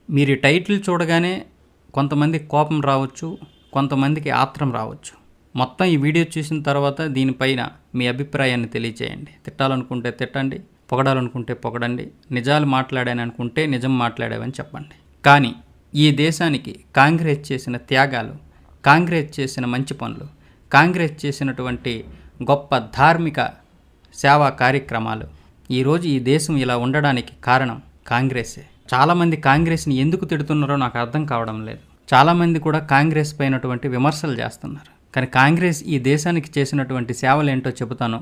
మీరు ఈ టైటిల్ చూడగానే కొంతమందికి కోపం రావచ్చు, కొంతమందికి ఆత్రం రావచ్చు. మొత్తం ఈ వీడియో చూసిన తర్వాత దీనిపైన మీ అభిప్రాయాన్ని తెలియచేయండి. తిట్టాలనుకుంటే తిట్టండి, పొగడాలనుకుంటే పొగడండి, నిజాలు మాట్లాడాననుకుంటే నిజం మాట్లాడావని చెప్పండి. కానీ ఈ దేశానికి కాంగ్రెస్ చేసిన త్యాగాలు, కాంగ్రెస్ చేసిన మంచి పనులు, కాంగ్రెస్ చేసినటువంటి గొప్ప ధార్మిక సేవా కార్యక్రమాలు, ఈరోజు ఈ దేశం ఇలా ఉండడానికి కారణం కాంగ్రెసే. చాలామంది కాంగ్రెస్ని ఎందుకు తిడుతున్నారో నాకు అర్థం కావడం లేదు. చాలామంది కూడా కాంగ్రెస్ పైనటువంటి విమర్శలు చేస్తున్నారు. కానీ కాంగ్రెస్ ఈ దేశానికి చేసినటువంటి సేవలు ఏంటో చెబుతాను,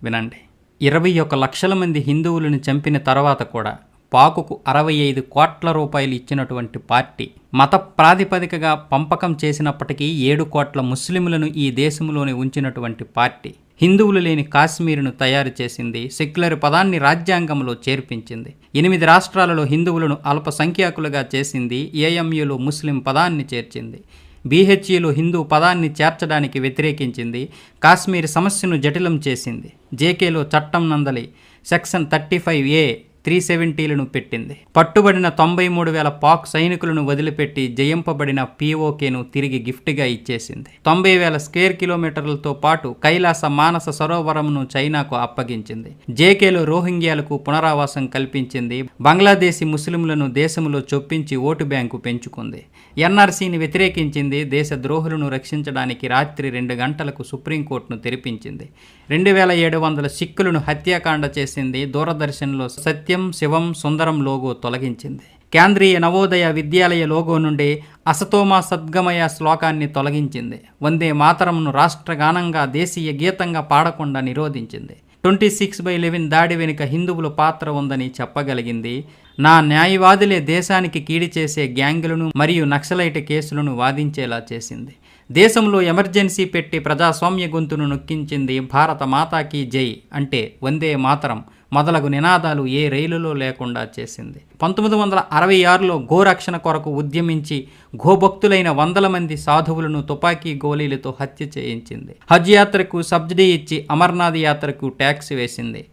వినండి. 21 లక్షల మంది హిందువులను చంపిన తర్వాత కూడా పాకుకు 65 కోట్ల రూపాయలు ఇచ్చినటువంటి పార్టీ, మత ప్రాతిపదికగా పంపకం చేసినప్పటికీ 7 కోట్ల ముస్లింలను ఈ దేశంలోనే ఉంచినటువంటి పార్టీ, హిందువులు లేని కాశ్మీరును తయారు చేసింది, సెక్యులర్ పదాన్ని రాజ్యాంగంలో చేర్పించింది, 8 రాష్ట్రాలలో హిందువులను అల్పసంఖ్యాకులుగా చేసింది, ఏఎంయూలో ముస్లిం పదాన్ని చేర్చింది, బీహెచ్ఈలో హిందూ పదాన్ని చేర్చడానికి వ్యతిరేకించింది, కాశ్మీర్ సమస్యను జటిలం చేసింది, జేకేలో చట్టం నందలి సెక్షన్ 35A 370లను పెట్టింది, పట్టుబడిన 93,000 పాక్ సైనికులను వదిలిపెట్టి జయింపబడిన POKను తిరిగి గిఫ్ట్గా ఇచ్చేసింది, 90,000 స్క్వేర్ కిలోమీటర్లతో పాటు కైలాస మానస సరోవరంను చైనాకు అప్పగించింది, జేకేలో రోహింగ్యాలకు పునరావాసం కల్పించింది, బంగ్లాదేశీ ముస్లింలను దేశంలో చొప్పించి ఓటు బ్యాంకు పెంచుకుంది, ఎన్ఆర్సీని వ్యతిరేకించింది, దేశ ద్రోహులను రక్షించడానికి రాత్రి 2 గంటలకు సుప్రీంకోర్టును తెరిపించింది, 2,700 సిక్కులను హత్యాకాండ చేసింది, దూరదర్శన్లో సత్యం శివం సుందరం లోగో తొలగించింది, కేంద్రీయ నవోదయ విద్యాలయ లోగో నుండి అసతోమా సద్గమయ శ్లోకాన్ని తొలగించింది, వందే మాతరంను రాష్ట్రగానంగా దేశీయ గీతంగా పాడకుండా నిరోధించింది, 26/11 దాడి వెనుక హిందువుల పాత్ర ఉందని చెప్పగలిగింది, నా న్యాయవాదులే దేశానికి కీడి చేసే గ్యాంగులను మరియు నక్సలైట్ కేసులను వాదించేలా చేసింది, దేశంలో ఎమర్జెన్సీ పెట్టి ప్రజాస్వామ్య గొంతును నొక్కించింది, భారత మాతాకి జై అంటే వందే మాతరం మొదలగు నినాదాలు ఏ రైలులో లేకుండా చేసింది, 1966లో గోరక్షణ కొరకు ఉద్యమించి గోభక్తులైన 100 మంది సాధువులను తుపాకీ గోళీలతో హత్య చేయించింది, హజ్ యాత్రకు సబ్సిడీ ఇచ్చి అమర్నాథ్ యాత్రకు ట్యాక్స్ వేసింది,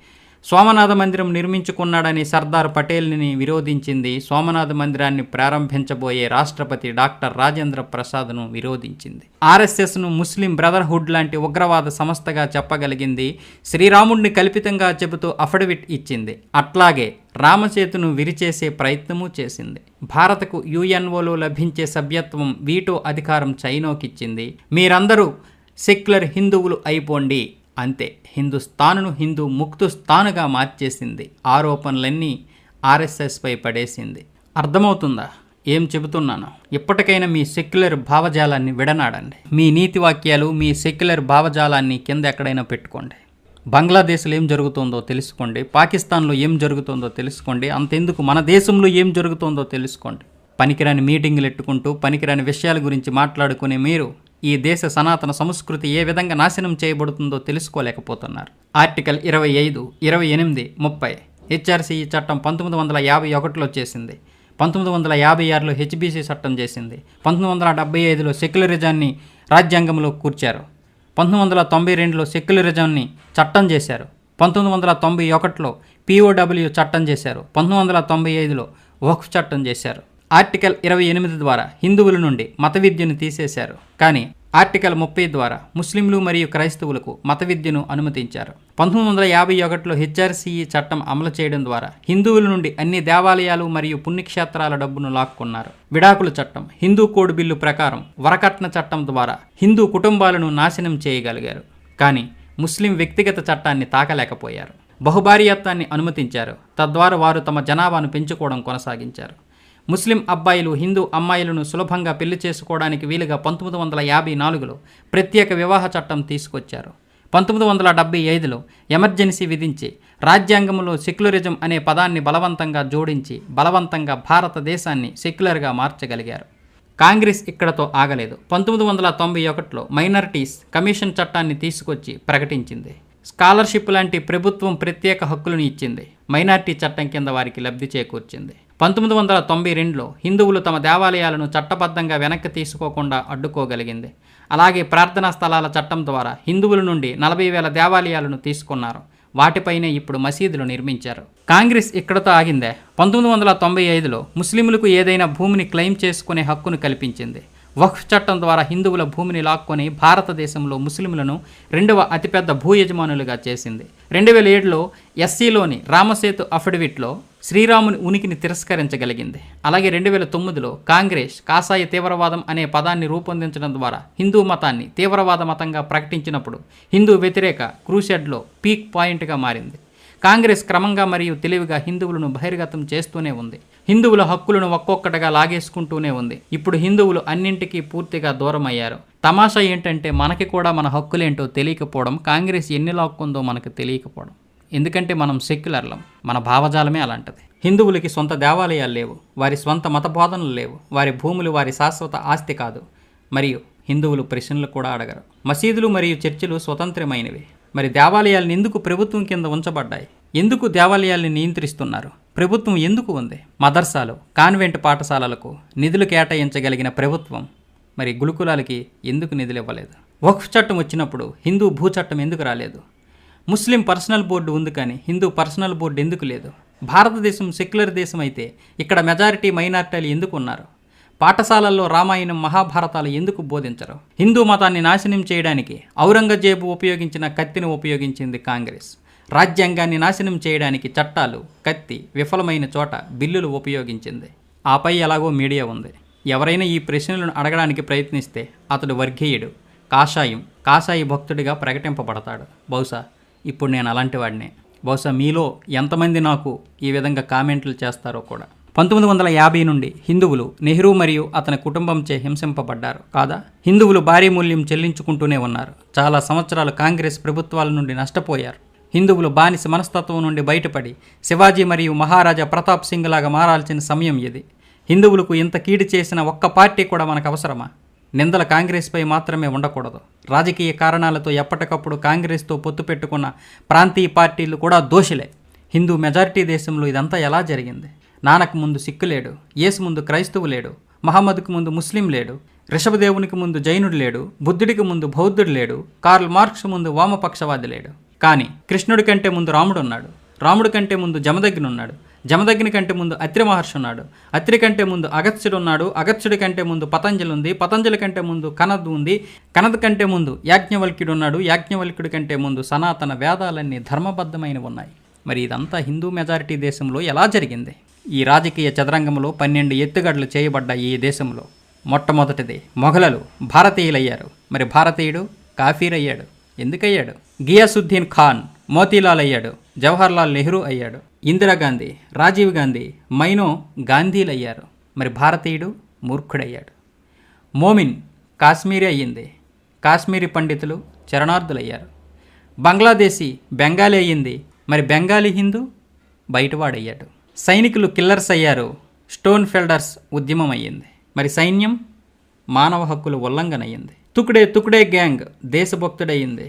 సోమనాథ మందిరం నిర్మించుకున్నాడని సర్దార్ పటేల్ని విరోధించింది, సోమనాథ మందిరాన్ని ప్రారంభించబోయే రాష్ట్రపతి డాక్టర్ రాజేంద్ర ప్రసాద్ను విరోధించింది, ఆర్ఎస్ఎస్ను ముస్లిం బ్రదర్హుడ్ లాంటి ఉగ్రవాద సంస్థగా చెప్పగలిగింది, శ్రీరాముడిని కల్పితంగా చెబుతూ అఫిడవిట్ ఇచ్చింది, అట్లాగే రామసేతును విరిచేసే ప్రయత్నమూ చేసింది, భారత్కు UNOలో లభించే సభ్యత్వం వీటో అధికారం చైనాకిచ్చింది, మీరందరూ సెక్యులర్ హిందువులు అయిపోండి అంతే, హిందుస్థానును హిందూ ముక్తుస్థానుగా మార్చేసింది, ఆరోపణలన్నీ RSSపై పడేసింది. అర్థమవుతుందా ఏం చెబుతున్నాను? ఇప్పటికైనా మీ సెక్యులర్ భావజాలాన్ని విడనాడండి. మీ నీతి వాక్యాలు, మీ సెక్యులర్ భావజాలాన్ని కింద ఎక్కడైనా పెట్టుకోండి. బంగ్లాదేశ్లో ఏం జరుగుతుందో తెలుసుకోండి, పాకిస్తాన్లో ఏం జరుగుతుందో తెలుసుకోండి, అంతెందుకు మన దేశంలో ఏం జరుగుతుందో తెలుసుకోండి. పనికిరాని మీటింగులు ఎట్టుకుంటూ పనికిరాని విషయాల గురించి మాట్లాడుకునే మీరు ఈ దేశ సనాతన సంస్కృతి ఏ విధంగా నాశనం చేయబడుతుందో తెలుసుకోలేకపోతున్నారు. ఆర్టికల్ 25, 28, 30 HRCE చట్టం 1951లో చేసింది, 1956లో HBC చట్టం చేసింది, 1975లో సెక్యులరిజాన్ని రాజ్యాంగంలో కూర్చారు, 1992లో సెక్యులరిజాన్ని చట్టం చేశారు, 1991లో POW చట్టం చేశారు, 1995లో వక్ఫ్ చట్టం చేశారు. ఆర్టికల్ 28 ద్వారా హిందువుల నుండి మత విద్యను తీసేశారు, కానీ ఆర్టికల్ 30 ద్వారా ముస్లింలు మరియు క్రైస్తవులకు మత విద్యను అనుమతించారు. 1951లో HRCE చట్టం అమలు చేయడం ద్వారా హిందువుల నుండి అన్ని దేవాలయాలు మరియు పుణ్యక్షేత్రాల డబ్బును లాక్కున్నారు. విడాకుల చట్టం, హిందూ కోడ్ బిల్లు ప్రకారం వరకట్న చట్టం ద్వారా హిందూ కుటుంబాలను నాశనం చేయగలిగారు, కానీ ముస్లిం వ్యక్తిగత చట్టాన్ని తాకలేకపోయారు. బహుభార్యాత్వాన్ని అనుమతించారు, తద్వారా వారు తమ జనాభాను పెంచుకోవడం కొనసాగించారు. ముస్లిం అబ్బాయిలు హిందూ అమ్మాయిలను సులభంగా పెళ్లి చేసుకోవడానికి వీలుగా 1954లో ప్రత్యేక వివాహ చట్టం తీసుకొచ్చారు. 1975లో ఎమర్జెన్సీ విధించి రాజ్యాంగంలో సెక్యులరిజం అనే పదాన్ని బలవంతంగా జోడించి బలవంతంగా భారతదేశాన్ని సెక్యులర్గా మార్చగలిగారు. కాంగ్రెస్ ఇక్కడతో ఆగలేదు. 1991లో మైనారిటీస్ కమిషన్ చట్టాన్ని తీసుకొచ్చి ప్రకటించింది. స్కాలర్షిప్ లాంటి ప్రభుత్వం ప్రత్యేక హక్కులను ఇచ్చింది, మైనారిటీ చట్టం కింద వారికి లబ్ధి చేకూర్చింది. 1992లో హిందువులు తమ దేవాలయాలను చట్టబద్ధంగా వెనక్కి తీసుకోకుండా అడ్డుకోగలిగింది. అలాగే ప్రార్థనా స్థలాల చట్టం ద్వారా హిందువుల నుండి 40,000 దేవాలయాలను తీసుకున్నారు. వాటిపైనే ఇప్పుడు మసీదులు నిర్మించారు. కాంగ్రెస్ ఇక్కడతో ఆగిందే. 1995లో ముస్లింలకు ఏదైనా భూమిని క్లెయిమ్ చేసుకునే హక్కును కల్పించింది. వక్ఫ్ చట్టం ద్వారా హిందువుల భూమిని లాక్కొని భారతదేశంలో ముస్లింలను 2వ అతిపెద్ద భూ యజమానులుగా చేసింది. 2007లో ఎస్సీలోని రామసేతు అఫిడవిట్లో శ్రీరాముని ఉనికిని తిరస్కరించగలిగింది. అలాగే 2009లో కాంగ్రెస్ కాషాయ తీవ్రవాదం అనే పదాన్ని రూపొందించడం ద్వారా హిందూ మతాన్ని తీవ్రవాద మతంగా ప్రకటించినప్పుడు హిందూ వ్యతిరేక క్రూసెడ్లో పీక్ పాయింట్గా మారింది. కాంగ్రెస్ క్రమంగా మరియు తెలివిగా హిందువులను బహిర్గతం చేస్తూనే ఉంది. హిందువుల హక్కులను ఒక్కొక్కటిగా లాగేసుకుంటూనే ఉంది. ఇప్పుడు హిందువులు అన్నింటికీ పూర్తిగా దూరం అయ్యారు. తమాషా ఏంటంటే మనకి కూడా మన హక్కులేంటో తెలియకపోవడం, కాంగ్రెస్ ఎన్ని లాక్కుందో మనకు తెలియకపోవడం. ఎందుకంటే మనం సెక్యులర్లం, మన భావజాలమే అలాంటిది. హిందువులకి సొంత దేవాలయాలు లేవు, వారి స్వంత మత బోధనలు లేవు, వారి భూములు వారి శాశ్వత ఆస్తి కాదు, మరియు హిందువులు ప్రశ్నలు కూడా అడగరు. మసీదులు మరియు చర్చిలు స్వతంత్రమైనవి. మరి దేవాలయాలను ఎందుకు ప్రభుత్వం కింద ఉంచబడ్డాయి? ఎందుకు దేవాలయాల్ని నియంత్రిస్తున్నారు? ప్రభుత్వం ఎందుకు ఉంది? మదర్సాలు, కాన్వెంట్ పాఠశాలలకు నిధులు కేటాయించగలిగిన ప్రభుత్వం మరి గురుకులాలకి ఎందుకు నిధులు ఇవ్వలేదు? వక్ఫ్ చట్టం వచ్చినప్పుడు హిందూ భూ చట్టం ఎందుకు రాలేదు? ముస్లిం పర్సనల్ బోర్డు ఉంది కానీ హిందూ పర్సనల్ బోర్డు ఎందుకు లేదు? భారతదేశం సెక్యులర్ దేశం అయితే ఇక్కడ మెజారిటీ మైనారిటీలు ఎందుకు ఉన్నారు? పాఠశాలల్లో రామాయణం మహాభారతాలు ఎందుకు బోధించరు? హిందూ మతాన్ని నాశనం చేయడానికి ఔరంగజేబు ఉపయోగించిన కత్తిని ఉపయోగించింది కాంగ్రెస్. రాజ్యాంగాన్ని నాశనం చేయడానికి చట్టాలు, కత్తి, విఫలమైన చోట బిల్లులు ఉపయోగించింది. ఆపై ఎలాగో మీడియా ఉంది. ఎవరైనా ఈ ప్రశ్నలను అడగడానికి ప్రయత్నిస్తే అతడు వర్గీయుడు, కాషాయి భక్తుడిగా ప్రకటింపబడతాడు. బహుశా ఇప్పుడు నేను అలాంటి వాడినే. బహుశా మీలో ఎంతమంది నాకు ఈ విధంగా కామెంట్లు చేస్తారో కూడా. 1950 నుండి హిందువులు నెహ్రూ మరియు అతని కుటుంబంచే హింసింపబడ్డారు కాదా? హిందువులు భారీ మూల్యం చెల్లించుకుంటూనే ఉన్నారు. చాలా సంవత్సరాలు కాంగ్రెస్ ప్రభుత్వాల నుండి నష్టపోయారు. హిందువులు బానిస మనస్తత్వం నుండి బయటపడి శివాజీ మరియు మహారాజా ప్రతాప్ సింగ్ లాగా మారాల్సిన సమయం ఇది. హిందువులకు ఇంత కీడు చేసిన ఒక్క పార్టీ కూడా మనకు అవసరమా? నిందల కాంగ్రెస్పై మాత్రమే ఉండకూడదు. రాజకీయ కారణాలతో ఎప్పటికప్పుడు కాంగ్రెస్తో పొత్తు పెట్టుకున్న ప్రాంతీయ పార్టీలు కూడా దోషులే. హిందూ మెజారిటీ దేశంలో ఇదంతా ఎలా జరిగింది? నానక్ ముందు సిక్కు లేడు, యేసు ముందు క్రైస్తవు లేడు, మహమ్మద్కు ముందు ముస్లిం లేడు, రిషభదేవునికి ముందు జైనుడు లేడు, బుద్ధుడికి ముందు బౌద్ధుడు లేడు, కార్ల్ మార్క్స్ ముందు వామపక్షవాది లేడు. కానీ కృష్ణుడి కంటే ముందు రాముడున్నాడు, రాముడి కంటే ముందు జమదగ్నున్నాడు, జమదగ్ని కంటే ముందు అత్రి మహర్షి ఉన్నాడు, అత్రి కంటే ముందు అగత్స్యుడు ఉన్నాడు, అగత్స్యుడి కంటే ముందు పతంజలి ఉంది, పతంజలి కంటే ముందు కనద్ ఉంది, కనద్ కంటే ముందు యాజ్ఞవల్క్యుడు ఉన్నాడు, యాజ్ఞవల్క్యుడి కంటే ముందు సనాతన వేదాలన్నీ ధర్మబద్ధమైనవి ఉన్నాయి. మరి ఇదంతా హిందూ మెజారిటీ దేశంలో ఎలా జరిగింది? ఈ రాజకీయ చదరంగంలో 12 ఎత్తుగడలు చేయబడ్డ ఈ దేశంలో మొట్టమొదటిది మొఘలులు భారతీయులయ్యారు. మరి భారతీయుడు కాఫీర్ అయ్యాడు. ఎందుకయ్యాడు? గియాసుద్దీన్ ఖాన్ మోతీలాల్ అయ్యాడు, జవహర్లాల్ నెహ్రూ అయ్యాడు, ఇందిరాగాంధీ, రాజీవ్ గాంధీ, మైనో గాంధీలు అయ్యారు. మరి భారతీయుడు మూర్ఖుడయ్యాడు. మోమిన్ కాశ్మీరీ అయ్యింది, కాశ్మీరీ పండితులు చరణార్థులయ్యారు. బంగ్లాదేశీ బెంగాలీ అయ్యింది, మరి బెంగాలీ హిందూ బయటవాడయ్యాడు. సైనికులు కిల్లర్స్ అయ్యారు, స్టోన్ ఫెల్డర్స్ ఉద్యమం అయ్యింది. మరి సైన్యం మానవ హక్కుల ఉల్లంఘన అయ్యింది. తుకుడే గ్యాంగ్ దేశభక్తుడయ్యింది.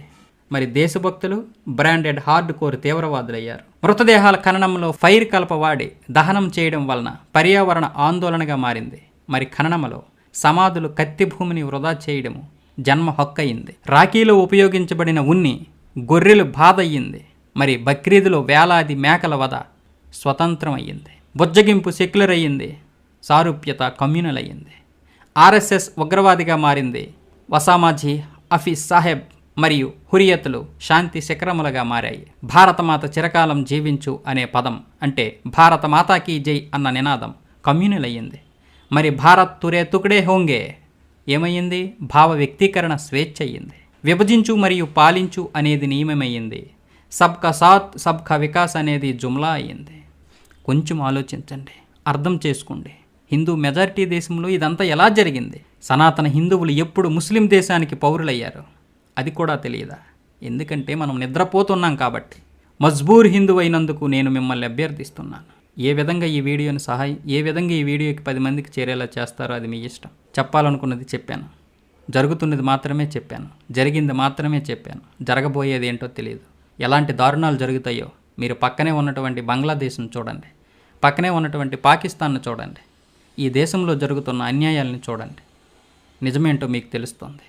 మరి దేశభక్తులు బ్రాండెడ్ హార్డ్ కోర్ తీవ్రవాదులయ్యారు. మృతదేహాల ఖననంలో ఫైర్ కలప వాడి దహనం చేయడం వలన పర్యావరణ ఆందోళనగా మారింది. మరి ఖననంలో సమాధులు కత్తి భూమిని వృధా చేయడము జన్మ హక్కు అయింది. రాఖీలో ఉపయోగించబడిన ఉన్ని గొర్రెలు బాధ అయ్యింది. మరి బక్రీదులో వేలాది మేకల వధ స్వతంత్రం అయ్యింది. బుజ్జగింపు సెక్యులర్ అయ్యింది, సారూప్యత కమ్యూనల్ అయ్యింది. ఆర్ఎస్ఎస్ ఉగ్రవాదిగా మారింది. వసామాజీ, హఫీజ్ సాహెబ్ మరియు హురియత్లు శాంతి శిఖరములుగా మారాయి. భారతమాత చిరకాలం జీవించు అనే పదం అంటే భారత మాతాకి జై అన్న నినాదం కమ్యూనల్ అయ్యింది. మరి భారత్ తురే తుకడే హోంగే ఏమయ్యింది? భావ వ్యక్తీకరణ స్వేచ్ఛ అయ్యింది. విభజించు మరియు పాలించు అనేది నియమమయ్యింది. సబ్కా సాత్ సబ్కా వికాస్ అనేది జుమ్లా అయ్యింది. కొంచెం ఆలోచించండి, అర్థం చేసుకోండి. హిందూ మెజారిటీ దేశంలో ఇదంతా ఎలా జరిగింది? సనాతన హిందువులు ఎప్పుడు ముస్లిం దేశానికి పౌరులయ్యారు అది కూడా తెలియదా? ఎందుకంటే మనం నిద్రపోతున్నాం కాబట్టి. మజ్బూర్ హిందూ అయినందుకు నేను మిమ్మల్ని అభ్యర్థిస్తున్నాను. ఏ విధంగా ఈ వీడియోకి 10 మందికి చేరేలా చేస్తారో అది మీ ఇష్టం. చెప్పాలనుకున్నది చెప్పాను, జరుగుతున్నది మాత్రమే చెప్పాను, జరిగింది మాత్రమే చెప్పాను. జరగబోయేది ఏంటో తెలియదు. ఎలాంటి దారుణాలు జరుగుతాయో మీరు పక్కనే ఉన్నటువంటి బంగ్లాదేశ్ను చూడండి, పక్కనే ఉన్నటువంటి పాకిస్తాన్ను చూడండి, ఈ దేశంలో జరుగుతున్న అన్యాయాలను చూడండి. నిజమేంటో మీకు తెలుస్తుంది.